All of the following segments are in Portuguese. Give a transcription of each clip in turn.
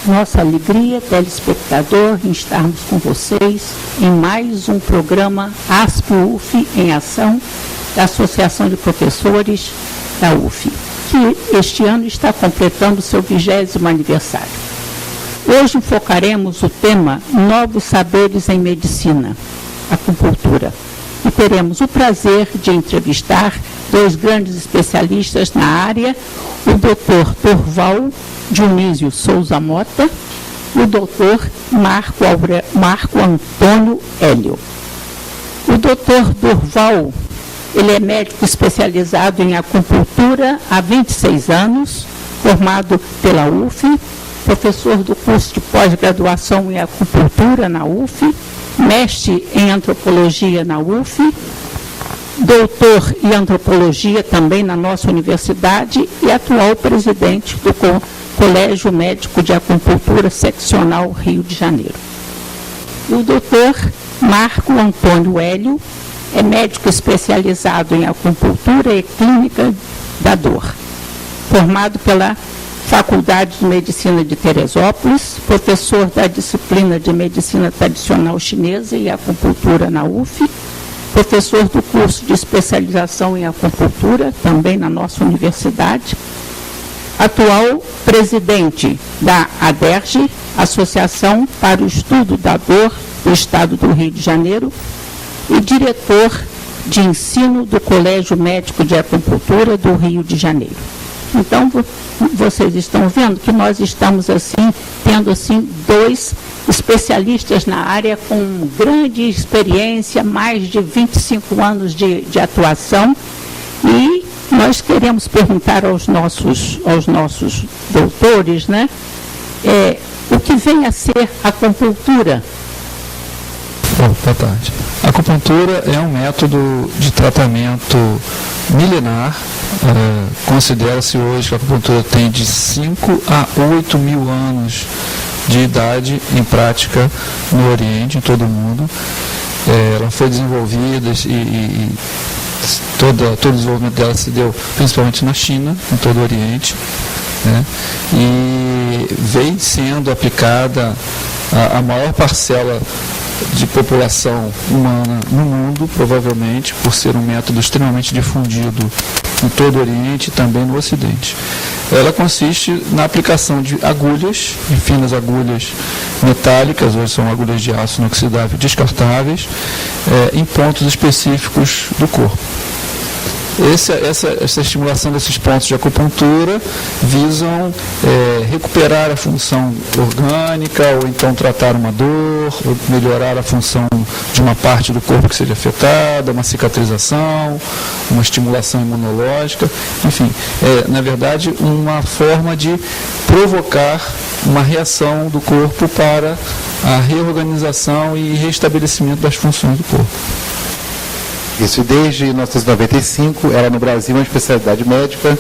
nossa alegria, telespectador, em estarmos com vocês em mais um programa ASP-UF em Ação, da Associação de Professores da UF, que este ano está completando seu 20º aniversário. Hoje focaremos o tema Novos Saberes em Medicina, Acupuntura, e teremos o prazer de entrevistar dois grandes especialistas na área, o Dr. Durval Dionísio Souza Mota e o Dr. Marco Antônio Hélio. O Dr. Durval, ele é médico especializado em acupuntura há 26 anos, formado pela UF, professor do curso de pós-graduação em acupuntura na UF, mestre em antropologia na UF, doutor em antropologia também na nossa universidade e atual presidente do Colégio Médico de Acupuntura Seccional Rio de Janeiro. E o doutor Marco Antônio Hélio é médico especializado em acupuntura e clínica da dor, formado pela Faculdade de Medicina de Teresópolis, professor da disciplina de Medicina Tradicional Chinesa e Acupuntura na UF, professor do curso de especialização em acupuntura, também na nossa universidade, atual presidente da ADERJ, Associação para o Estudo da Dor do Estado do Rio de Janeiro, e diretor de ensino do Colégio Médico de Acupuntura do Rio de Janeiro. Então, vocês estão vendo que nós estamos tendo dois especialistas na área com grande experiência, mais de 25 anos de atuação, e nós queremos perguntar aos nossos doutores, né, o que vem a ser a acupuntura? Boa tarde. A acupuntura é um método de tratamento milenar. Considera-se hoje que a acupuntura tem de 5 a 8 mil anos de idade em prática no Oriente, em todo o mundo. Ela foi desenvolvida e todo o desenvolvimento dela se deu principalmente na China, em todo o Oriente, né? E vem sendo aplicada a maior parcela de população humana no mundo, provavelmente, por ser um método extremamente difundido em todo o Oriente e também no Ocidente. Ela consiste na aplicação de agulhas, de finas agulhas metálicas, hoje são agulhas de aço inoxidável descartáveis, em pontos específicos do corpo. Essa estimulação desses pontos de acupuntura visam recuperar a função orgânica, ou então tratar uma dor, ou melhorar a função de uma parte do corpo que seja afetada, uma cicatrização, uma estimulação imunológica, enfim, na verdade, uma forma de provocar uma reação do corpo para a reorganização e restabelecimento das funções do corpo. Isso desde 1995, era no Brasil uma especialidade médica,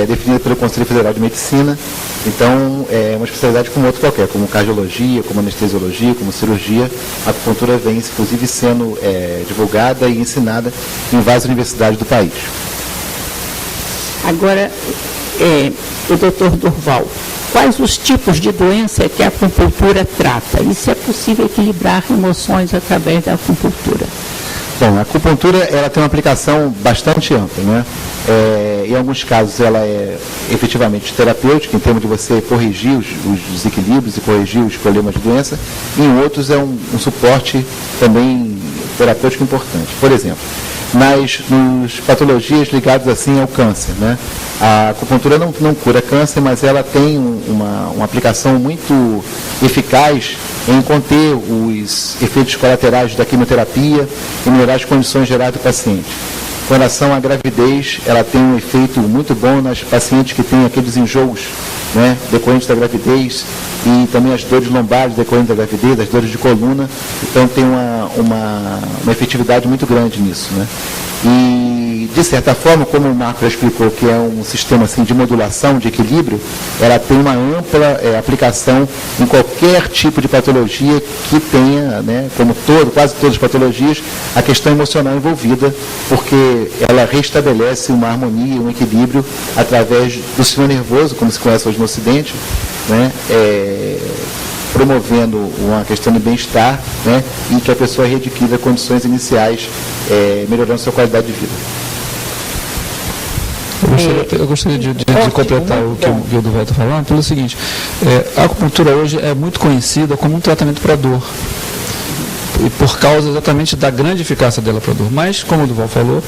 definida pelo Conselho Federal de Medicina. Então, é uma especialidade como outra qualquer, como cardiologia, como anestesiologia, como cirurgia. A acupuntura vem, inclusive, sendo divulgada e ensinada em várias universidades do país. Agora, o doutor Durval, quais os tipos de doença que a acupuntura trata? E se é possível equilibrar emoções através da acupuntura? Bom, a acupuntura ela tem uma aplicação bastante ampla, né? Em alguns casos ela é efetivamente terapêutica, em termos de você corrigir os desequilíbrios e corrigir os problemas de doença, e em outros é um suporte também terapêutico importante. Por exemplo, nas patologias ligadas assim ao câncer, né? A acupuntura não cura câncer, mas ela tem uma aplicação muito eficaz em conter os efeitos colaterais da quimioterapia e melhorar as condições gerais do paciente. Com relação à gravidez, ela tem um efeito muito bom nas pacientes que têm aqueles enjoos, né, decorrentes da gravidez, e também as dores lombares decorrentes da gravidez, as dores de coluna. Então tem uma efetividade muito grande nisso, né? E, de certa forma, como o Marco já explicou, que é um sistema assim, de modulação, de equilíbrio, ela tem uma ampla aplicação em qualquer tipo de patologia que tenha, né, como quase todas as patologias, a questão emocional envolvida, porque ela restabelece uma harmonia, um equilíbrio através do sistema nervoso, como se conhece hoje no Ocidente, né, promovendo uma questão de bem-estar, né, e que a pessoa readquira condições iniciais, melhorando sua qualidade de vida. Eu gostaria de completar o que o Gildo está falando pelo seguinte: a acupuntura hoje é muito conhecida como um tratamento para dor, e por causa exatamente da grande eficácia dela para dor. Mas, como o Duval falou,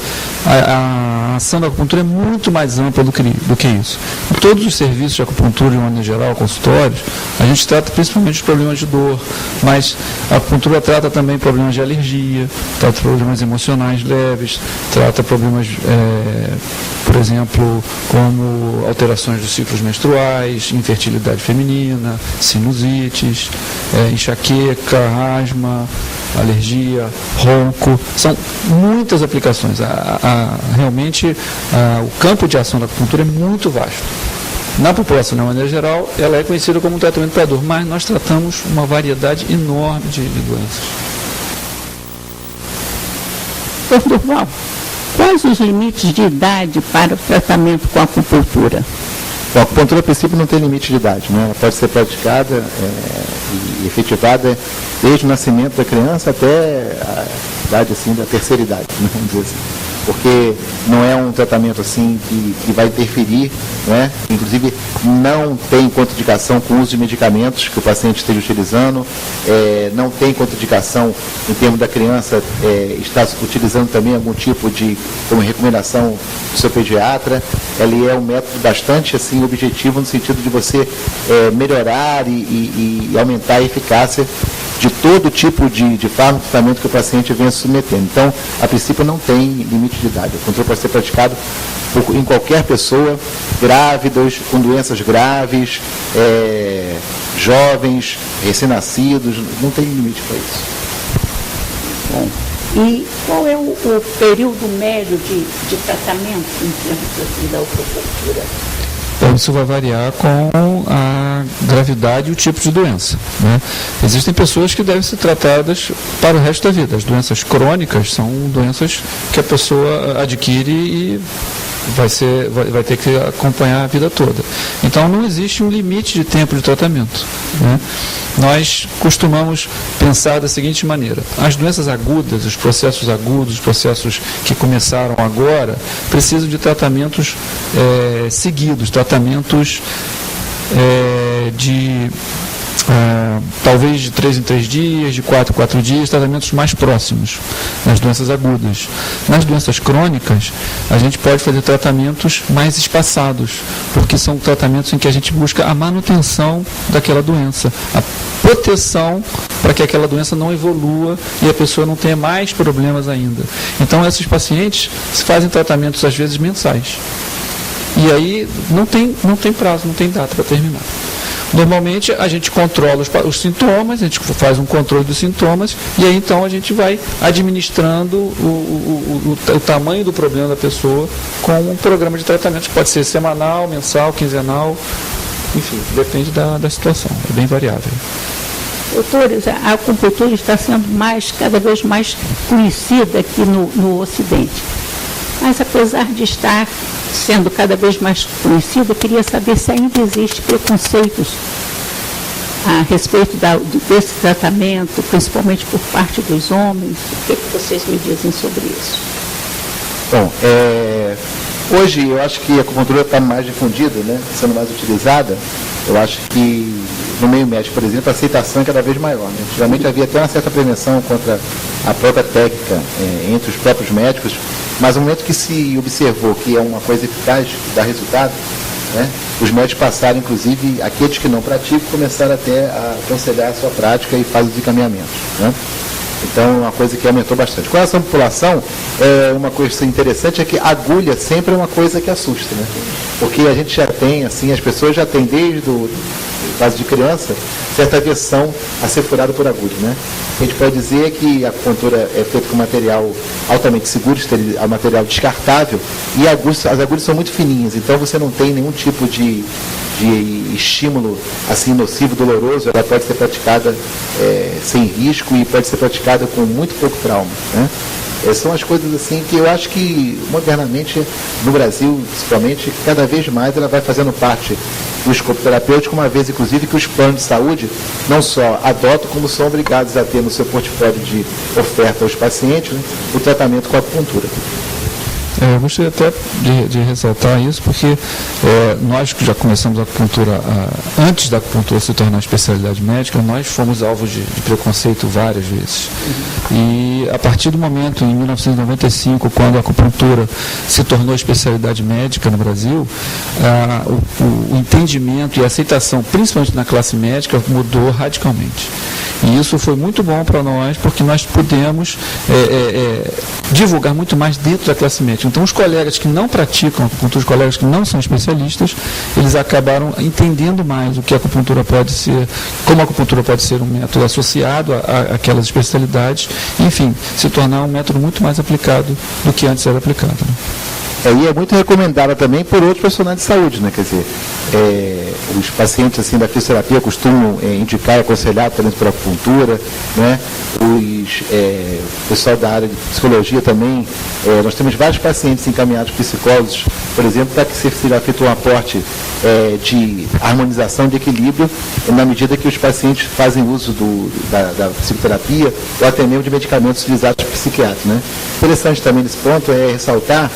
a ação da acupuntura é muito mais ampla do que isso. Em todos os serviços de acupuntura, de maneira geral, consultórios, a gente trata principalmente os problemas de dor, mas a acupuntura trata também problemas de alergia, trata problemas emocionais leves, trata problemas, por exemplo, como alterações dos ciclos menstruais, infertilidade feminina, sinusites, enxaqueca, asma, alergia, ronco. São muitas aplicações. Realmente, o campo de ação da acupuntura é muito vasto. Na população, de maneira geral, ela é conhecida como um tratamento para dor, mas nós tratamos uma variedade enorme de doenças. Doutor Durval, quais os limites de idade para o tratamento com a acupuntura? A acupuntura, a princípio, não tem limite de idade, né? Ela pode ser praticada e efetivada desde o nascimento da criança até a idade, assim, da terceira idade, né? Vamos dizer assim. Porque não é um tratamento assim que vai interferir, né? Inclusive não tem contraindicação com o uso de medicamentos que o paciente esteja utilizando, não tem contraindicação em termos da criança estar utilizando também algum tipo de, como recomendação do seu pediatra. Ele é um método bastante assim, objetivo no sentido de você melhorar e aumentar a eficácia de todo tipo de fármaco, tratamento que o paciente venha se submetendo. Então, a princípio não tem limite de idade. O controle pode ser praticado em qualquer pessoa, grávidas, com doenças graves, jovens, recém-nascidos, não tem limite para isso. Bom, e qual é o período médio de tratamento em termos assim, da acupuntura? Então, isso vai variar com a gravidade e o tipo de doença, né? Existem pessoas que devem ser tratadas para o resto da vida. As doenças crônicas são doenças que a pessoa adquire e vai ter que acompanhar a vida toda. Então, não existe um limite de tempo de tratamento, né? Nós costumamos pensar da seguinte maneira: as doenças agudas, os processos agudos, os processos que começaram agora, precisam de tratamentos seguidos, tratamentos talvez de 3 em 3 dias, de 4 em 4 dias, tratamentos mais próximos nas doenças agudas. Nas doenças crônicas, a gente pode fazer tratamentos mais espaçados, porque são tratamentos em que a gente busca a manutenção daquela doença, a proteção para que aquela doença não evolua e a pessoa não tenha mais problemas ainda. Então, esses pacientes se fazem tratamentos, às vezes, mensais. E aí não tem prazo, não tem data para terminar. Normalmente a gente controla os sintomas, a gente faz um controle dos sintomas e aí então a gente vai administrando o tamanho do problema da pessoa com um programa de tratamento que pode ser semanal, mensal, quinzenal, enfim, depende da situação, é bem variável. Doutores, a acupuntura está sendo cada vez mais conhecida aqui no Ocidente. Mas apesar de estar sendo cada vez mais conhecida, eu queria saber se ainda existe preconceitos a respeito desse tratamento, principalmente por parte dos homens. O que vocês me dizem sobre isso? Bom, hoje eu acho que a acupuntura está mais difundida, né, sendo mais utilizada. Eu acho que no meio médico, por exemplo, a aceitação é cada vez maior, né? Antigamente havia até uma certa prevenção contra a própria técnica entre os próprios médicos, mas no momento que se observou que é uma coisa eficaz, que dá resultado, né, os médicos passaram, inclusive, aqueles que não praticam, começaram até a aconselhar a sua prática e fazem os encaminhamentos, né? Então, é uma coisa que aumentou bastante. Com relação à população, uma coisa interessante é que a agulha sempre é uma coisa que assusta, né? Porque a gente já tem, assim, as pessoas já têm desde o caso de criança, certa aversão a ser furada por agulha, né? A gente pode dizer que a acupuntura é feita com material altamente seguro, material descartável, e as agulhas são muito fininhas, então você não tem nenhum tipo de estímulo assim nocivo, doloroso. Ela pode ser praticada sem risco e pode ser praticada com muito pouco trauma, né? São as coisas assim que eu acho que modernamente, no Brasil principalmente, cada vez mais ela vai fazendo parte do escopo terapêutico, uma vez inclusive que os planos de saúde não só adotam, como são obrigados a ter no seu portfólio de oferta aos pacientes, né, o tratamento com a acupuntura. Eu gostaria até de ressaltar isso, porque nós que já começamos a acupuntura antes da acupuntura se tornar especialidade médica, nós fomos alvos de preconceito várias vezes. E a partir do momento, em 1995, quando a acupuntura se tornou especialidade médica no Brasil, o entendimento e a aceitação, principalmente na classe médica, mudou radicalmente. E isso foi muito bom para nós, porque nós pudemos divulgar muito mais dentro da classe médica. Então, os colegas que não praticam acupuntura, os colegas que não são especialistas, eles acabaram entendendo mais o que a acupuntura pode ser, como a acupuntura pode ser um método associado àquelas especialidades, e, enfim, se tornar um método muito mais aplicado do que antes era aplicado. Né? E é muito recomendada também por outros profissionais de saúde, né? Quer dizer, os pacientes assim, da fisioterapia costumam indicar e aconselhar também por acupuntura, né? O pessoal da área de psicologia também, nós temos vários pacientes encaminhados psicólogos, por exemplo, para que seja feito um aporte de harmonização, de equilíbrio, na medida que os pacientes fazem uso da psicoterapia ou até mesmo de medicamentos utilizados por psiquiatras, né? Interessante também nesse ponto é ressaltar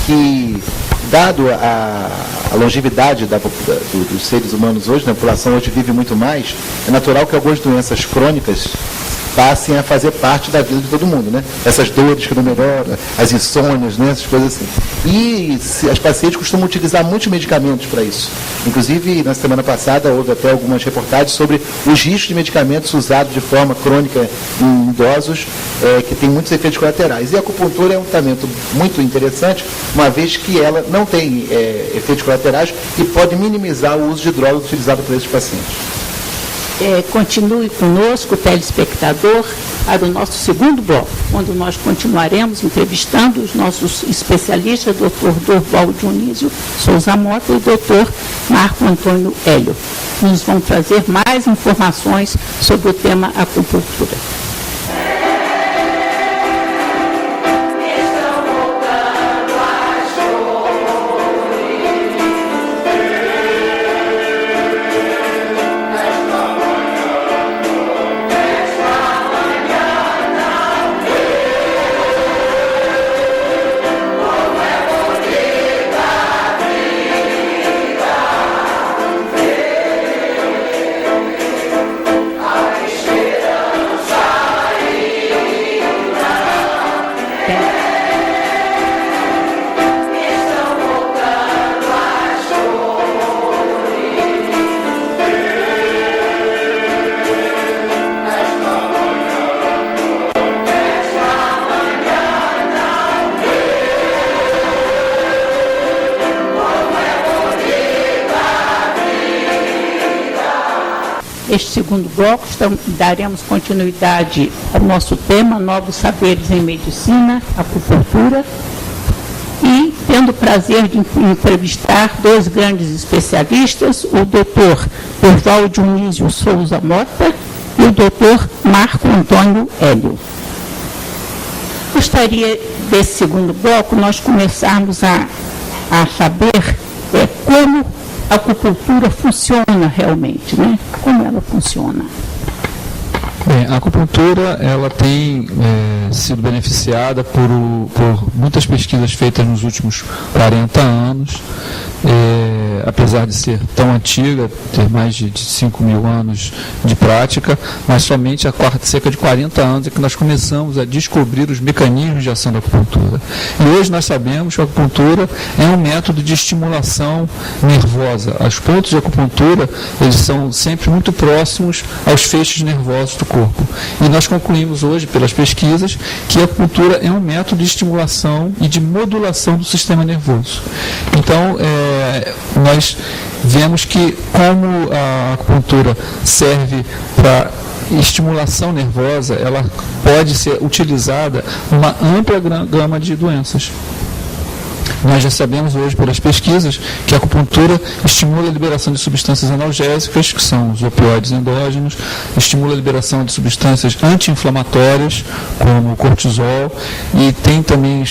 que, dado a longevidade dos seres humanos hoje, a população hoje vive muito mais, é natural que algumas doenças crônicas passem a fazer parte da vida de todo mundo, né? Essas dores que não melhoram, as insônias, né? Essas coisas assim. E as pacientes costumam utilizar muitos medicamentos para isso. Inclusive, na semana passada, houve até algumas reportagens sobre os riscos de medicamentos usados de forma crônica em idosos, que tem muitos efeitos colaterais. E a acupuntura é um tratamento muito interessante, uma vez que ela não tem efeitos colaterais e pode minimizar o uso de drogas utilizadas por esses pacientes. Continue conosco, telespectador, para o nosso segundo bloco, onde nós continuaremos entrevistando os nossos especialistas, Dr. Dorval Dionísio Souza Mota e Dr. Marco Antônio Hélio. Nos vão trazer mais informações sobre o tema acupuntura. Este segundo bloco, daremos continuidade ao nosso tema, Novos Saberes em Medicina, Acupuntura, e tendo o prazer de entrevistar dois grandes especialistas, o Dr. Dorval Dionísio Souza Mota e o Dr. Marco Antônio Hélio. Gostaria, desse segundo bloco, nós começarmos a saber como a acupuntura funciona realmente, né? Como ela funciona? Bem, a acupuntura ela tem sido beneficiada por muitas pesquisas feitas nos últimos 40 anos, apesar de ser tão antiga, ter mais de 5 mil anos de prática, mas somente há cerca de 40 anos é que nós começamos a descobrir os mecanismos de ação da acupuntura. E hoje nós sabemos que a acupuntura é um método de estimulação nervosa. Os pontos de acupuntura, eles são sempre muito próximos aos feixes nervosos do corpo. E nós concluímos hoje, pelas pesquisas, que a acupuntura é um método de estimulação e de modulação do sistema nervoso. Então, nós vemos que, como a acupuntura serve para estimulação nervosa, ela pode ser utilizada numa ampla gama de doenças. Nós já sabemos hoje pelas pesquisas que a acupuntura estimula a liberação de substâncias analgésicas, que são os opioides endógenos, estimula a liberação de substâncias anti-inflamatórias, como o cortisol, e tem também,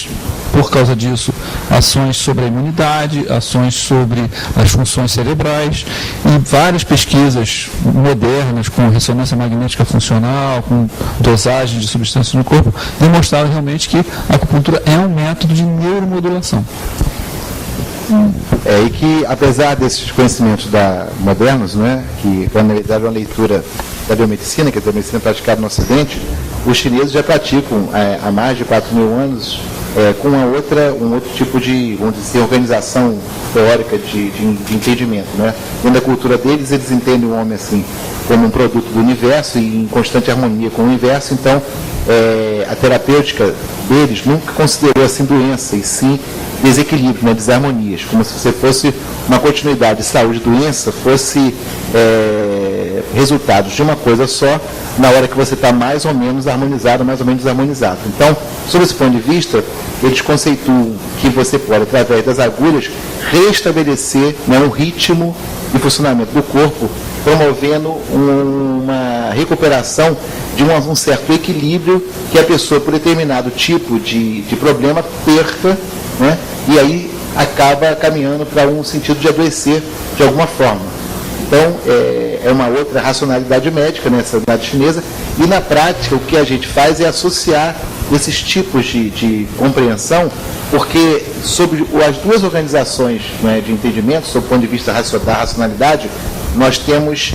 por causa disso, ações sobre a imunidade, ações sobre as funções cerebrais, e várias pesquisas modernas com ressonância magnética funcional, com dosagem de substâncias no corpo, demonstraram realmente que a acupuntura é um método de neuromodulação. E que, apesar desses conhecimentos modernos, né, que na verdade é uma leitura da biomedicina, que é a biomedicina praticada no Ocidente, os chineses já praticam há mais de 4.000 anos com um outro tipo de, vamos dizer, organização teórica de entendimento. Né? Dentro da cultura deles, eles entendem o homem assim como um produto do universo e em constante harmonia com o universo. Então, a terapêutica deles nunca considerou assim doença, e sim desequilíbrio, né, desarmonias, como se você fosse uma continuidade de saúde e doença, fosse resultados de uma coisa só, na hora que você está mais ou menos harmonizado, mais ou menos desarmonizado. Então, sob esse ponto de vista, eles conceituam que você pode, através das agulhas, restabelecer, né, um ritmo de funcionamento do corpo, promovendo uma recuperação de um certo equilíbrio que a pessoa, por determinado tipo de problema, perca, né, e aí acaba caminhando para um sentido de adoecer de alguma forma. Então, é uma outra racionalidade médica nessa unidade chinesa, e na prática o que a gente faz é associar esses tipos de compreensão, porque sobre as duas organizações, né, de entendimento, sob o ponto de vista da racionalidade, nós temos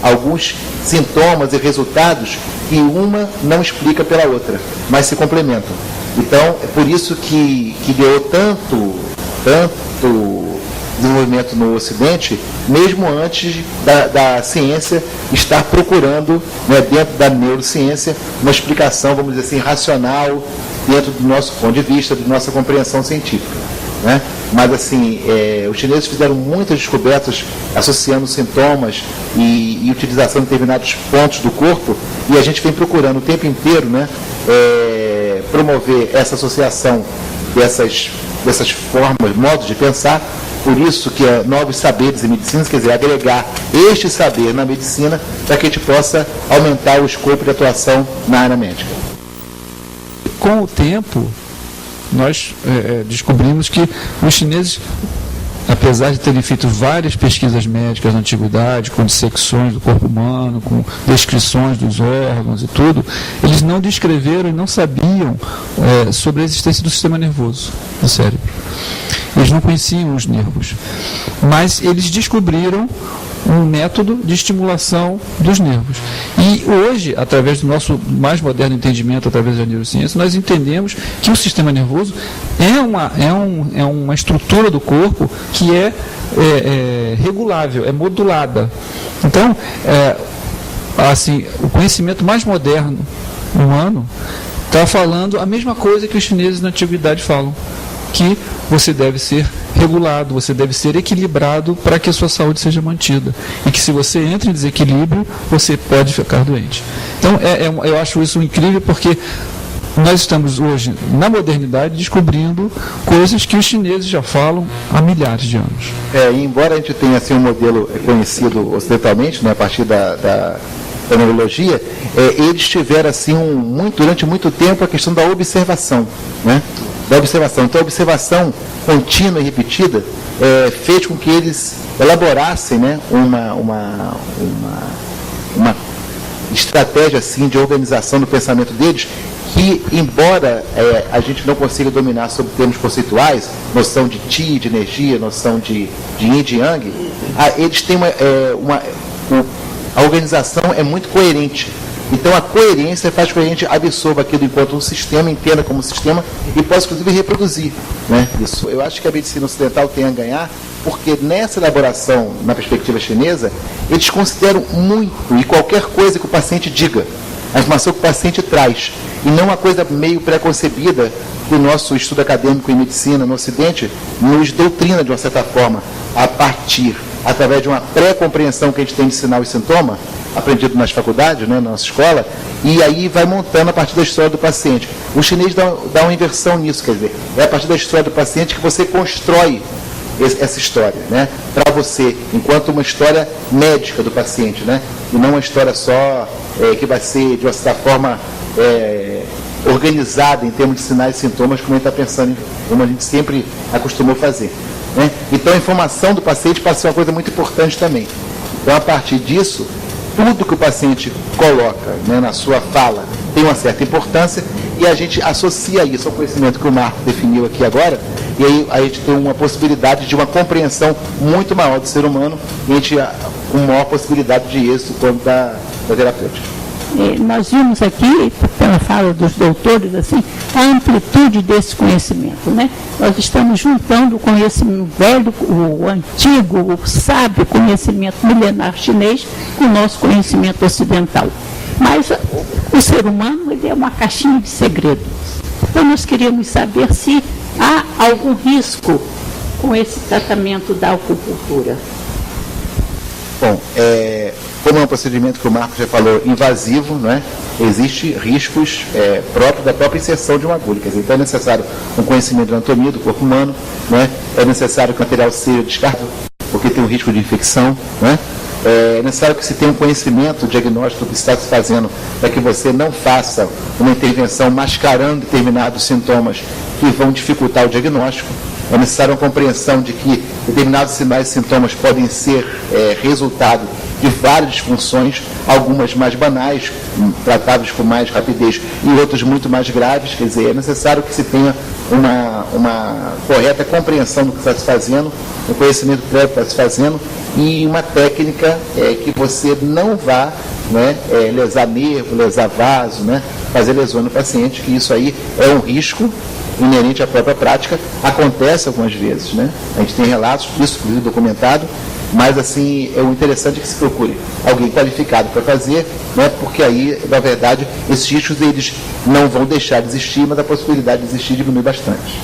alguns sintomas e resultados que uma não explica pela outra, mas se complementam. Então, é por isso que deu tanto desenvolvimento no Ocidente, mesmo antes da ciência estar procurando, né, dentro da neurociência, uma explicação, vamos dizer assim, racional, dentro do nosso ponto de vista, da nossa compreensão científica. Né? Mas, assim, os chineses fizeram muitas descobertas associando sintomas e utilização de determinados pontos do corpo, e a gente vem procurando o tempo inteiro, né, promover essa associação dessas formas, modos de pensar. Por isso que novos saberes em medicina, quer dizer, agregar este saber na medicina para que a gente possa aumentar o escopo de atuação na área médica. Com o tempo, nós descobrimos que os chineses, apesar de terem feito várias pesquisas médicas na antiguidade, com dissecções do corpo humano, com descrições dos órgãos e tudo, eles não descreveram e não sabiam sobre a existência do sistema nervoso do cérebro. Eles não conheciam os nervos, mas eles descobriram um método de estimulação dos nervos. E hoje, através do nosso mais moderno entendimento, através da neurociência, nós entendemos que o sistema nervoso é uma estrutura do corpo que é regulável, é modulada. Então, assim, o conhecimento mais moderno humano está falando a mesma coisa que os chineses na antiguidade falam, que você deve ser regulado, você deve ser equilibrado para que a sua saúde seja mantida. E que se você entra em desequilíbrio, você pode ficar doente. Então, eu acho isso incrível, porque nós estamos hoje, na modernidade, descobrindo coisas que os chineses já falam há milhares de anos. E embora a gente tenha assim, um modelo conhecido ocidentalmente, né, a partir da neurologia, eles tiveram assim, durante muito tempo a questão da observação, né? Da observação. Então, a observação contínua e repetida fez com que eles elaborassem, né, uma estratégia assim, de organização do pensamento deles, que, embora a gente não consiga dominar sobre termos conceituais, noção de Qi, de energia, noção de Yin e de Yang, eles têm a organização é muito coerente. Então, a coerência faz com que a gente absorva aquilo enquanto um sistema, entenda como um sistema e possa, inclusive, reproduzir, né, isso. Eu acho que a medicina ocidental tem a ganhar, porque nessa elaboração, na perspectiva chinesa, eles consideram muito e qualquer coisa que o paciente diga, a informação que o paciente traz, e não uma coisa meio pré-concebida que o nosso estudo acadêmico em medicina no Ocidente nos doutrina, de uma certa forma, através de uma pré-compreensão que a gente tem de sinal e sintoma, aprendido nas faculdades, né, na nossa escola, e aí vai montando a partir da história do paciente. O chinês dá uma inversão nisso, quer dizer, é a partir da história do paciente que você constrói essa história, né, para você, enquanto uma história médica do paciente, né, e não uma história só que vai ser, de uma certa forma, organizada em termos de sinais e sintomas, como a gente está pensando, como a gente sempre acostumou fazer. Né? Então, a informação do paciente passa a ser uma coisa muito importante também. Então, a partir disso, tudo que o paciente coloca, né, na sua fala tem uma certa importância e a gente associa isso ao conhecimento que o Marco definiu aqui agora, e aí a gente tem uma possibilidade de uma compreensão muito maior do ser humano e a gente com maior possibilidade de êxito quanto da terapêutica. Nós vimos aqui, pela fala dos doutores, assim, a amplitude desse conhecimento, né? Nós estamos juntando o conhecimento velho, o antigo, o sábio conhecimento milenar chinês com o nosso conhecimento ocidental. Mas o ser humano, ele é uma caixinha de segredos. Então, nós queríamos saber se há algum risco com esse tratamento da acupuntura. Bom, como é um procedimento que o Marco já falou, invasivo, não é? Existem riscos próprios da própria inserção de uma agulha. Quer dizer, então é necessário um conhecimento da anatomia do corpo humano, não é? É necessário que o material seja descartável, porque tem um risco de infecção, não é? É necessário que se tenha um conhecimento diagnóstico do que está se fazendo, para que você não faça uma intervenção mascarando determinados sintomas que vão dificultar o diagnóstico. É necessária uma compreensão de que determinados sinais e sintomas podem ser resultado de várias disfunções, algumas mais banais, tratáveis com mais rapidez, e outras muito mais graves. Quer dizer, é necessário que se tenha uma correta compreensão do que está se fazendo, um conhecimento prévio que está se fazendo, e uma técnica que você não vá, né, lesar nervo, lesar vaso, né, fazer lesões no paciente, que isso aí é um risco inerente à própria prática, acontece algumas vezes, né? A gente tem relatos disso, inclusive documentado, mas assim, o interessante é que se procure alguém qualificado para fazer, né? Porque aí, na verdade, esses riscos eles não vão deixar de existir, mas a possibilidade de existir diminui bastante.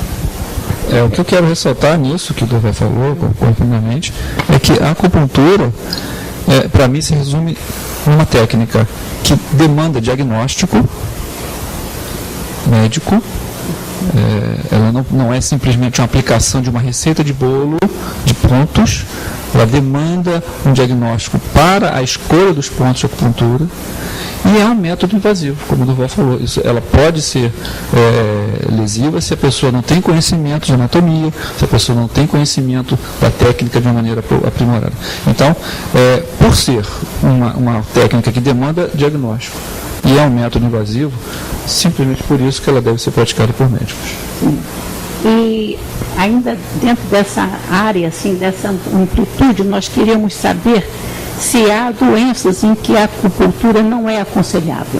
O que eu quero ressaltar nisso que o Dr. falou, profundamente, é que a acupuntura, para mim, se resume numa técnica que demanda diagnóstico médico. Ela não é simplesmente uma aplicação de uma receita de bolo, de pontos. Ela demanda um diagnóstico para a escolha dos pontos de acupuntura e é um método invasivo, como o Duval falou. Ela pode ser lesiva se a pessoa não tem conhecimento de anatomia, se a pessoa não tem conhecimento da técnica de uma maneira aprimorada. Então, por ser uma técnica que demanda diagnóstico e é um método invasivo, simplesmente por isso que ela deve ser praticada por médicos. Sim. E ainda dentro dessa área, assim, dessa amplitude, nós queríamos saber se há doenças em que a acupuntura não é aconselhável.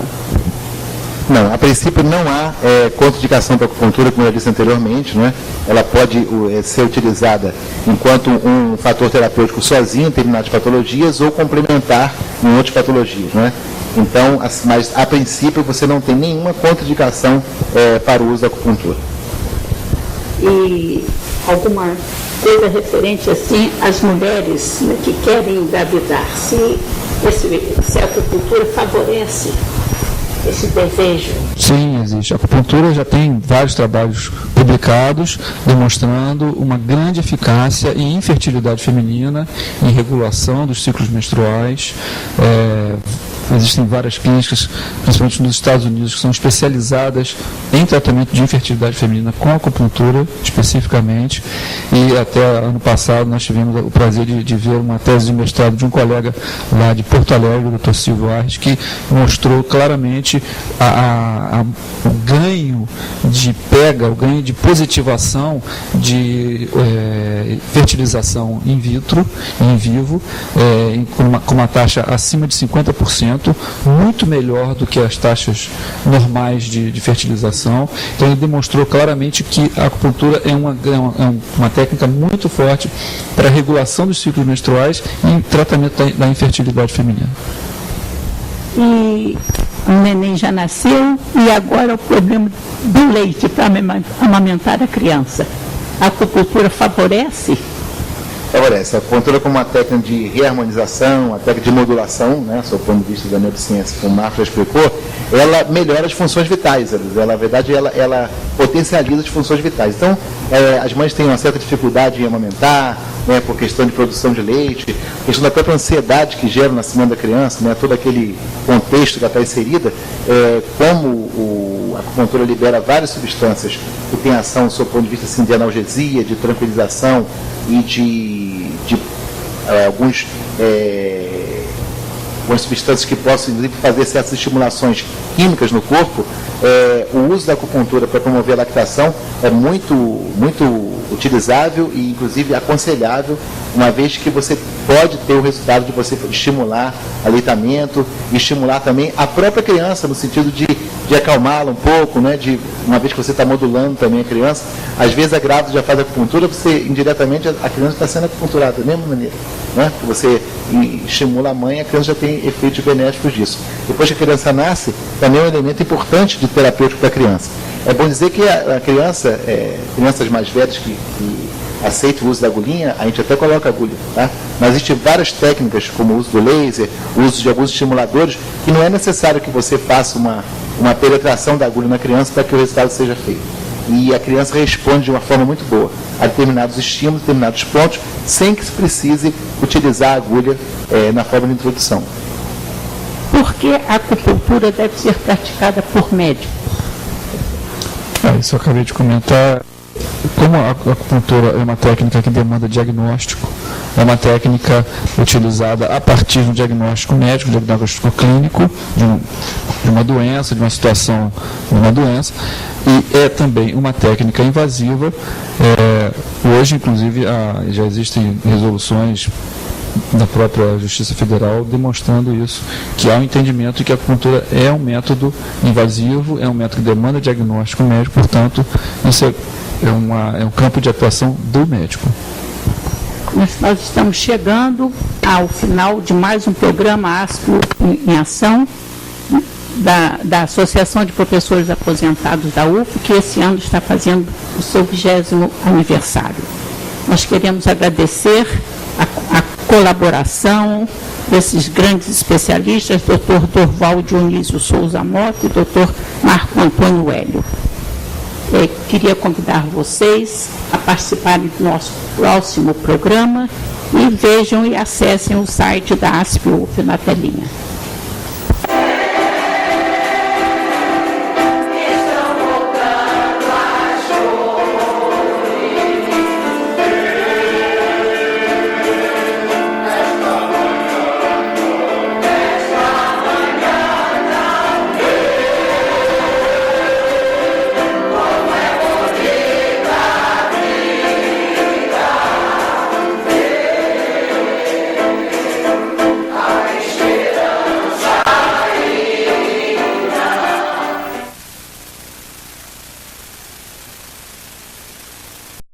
Não, a princípio não há contraindicação para a acupuntura, como eu disse anteriormente, né? Ela pode ser utilizada enquanto um fator terapêutico sozinho em determinadas patologias ou complementar em outras patologias, né? Então, mas a princípio você não tem nenhuma contraindicação para o uso da acupuntura. E alguma coisa referente assim às mulheres, né, que querem engravidar, se a acupuntura favorece esse desejo? Sim, existe. A acupuntura já tem vários trabalhos publicados demonstrando uma grande eficácia em infertilidade feminina, em regulação dos ciclos menstruais. Existem várias clínicas, principalmente nos Estados Unidos, que são especializadas em tratamento de infertilidade feminina com acupuntura, especificamente. E até ano passado nós tivemos o prazer de ver uma tese de mestrado de um colega lá de Porto Alegre, o Dr. Silvio Arres, que mostrou claramente o ganho de pega, o ganho de positivação de fertilização in vitro, em vivo, com uma taxa acima de 50%, muito melhor do que as taxas normais de fertilização. Então ele demonstrou claramente que a acupuntura é uma técnica muito forte para a regulação dos ciclos menstruais e tratamento da infertilidade feminina. E o neném já nasceu e agora o problema do leite para amamentar a criança. A acupuntura favorece? favorece. A acupuntura como uma técnica de reharmonização, uma técnica de modulação, né, sob o ponto de vista da neurociência, como o Marco já explicou, ela melhora as funções vitais. Ela, na verdade, ela potencializa as funções vitais. Então, as mães têm uma certa dificuldade em amamentar, né, por questão de produção de leite, questão da própria ansiedade que gera o nascimento da criança, né, todo aquele contexto que ela está inserida, como a acupuntura libera várias substâncias que têm ação, sob o ponto de vista assim, de analgesia, de tranquilização e de algumas substâncias que possam, inclusive, fazer certas estimulações químicas no corpo. O uso da acupuntura para promover a lactação é muito utilizável e, inclusive, aconselhável, uma vez que você pode ter o resultado de você estimular aleitamento e estimular também a própria criança, no sentido de acalmá-la um pouco, né? Uma vez que você está modulando também a criança. Às vezes a grávida já faz acupuntura, você indiretamente, a criança está sendo acupunturada da mesma maneira, né? Você estimula a mãe, a criança já tem efeitos benéficos disso. Depois que a criança nasce, também é um elemento importante de terapêutico para a criança. É bom dizer que a criança, crianças mais velhas que aceitam o uso da agulhinha, a gente até coloca a agulha, tá? Mas existem várias técnicas, como o uso do laser, o uso de alguns estimuladores, que não é necessário que você faça uma penetração da agulha na criança para que o resultado seja feito. E a criança responde de uma forma muito boa a determinados estímulos, determinados pontos, sem que se precise utilizar a agulha na forma de introdução. Por que a acupuntura deve ser praticada por médico? Isso eu acabei de comentar. Como a acupuntura é uma técnica que demanda diagnóstico, é uma técnica utilizada a partir do diagnóstico médico, do diagnóstico clínico de uma doença, de uma situação de uma doença, e é também uma técnica invasiva. Hoje, inclusive, já existem resoluções da própria Justiça Federal demonstrando isso, que há um entendimento de que a acupuntura é um método invasivo, é um método que demanda diagnóstico médico, portanto, isso é um campo de atuação do médico. Nós estamos chegando ao final de mais um programa ASPO em Ação, da Associação de Professores Aposentados da UF, que esse ano está fazendo o seu 20º aniversário. Nós queremos agradecer a colaboração desses grandes especialistas, Dr. Dorval Dionísio Souza Mota e Dr. Marco Antônio Hélio. Queria convidar vocês a participarem do nosso próximo programa e vejam e acessem o site da ASP UF na telinha.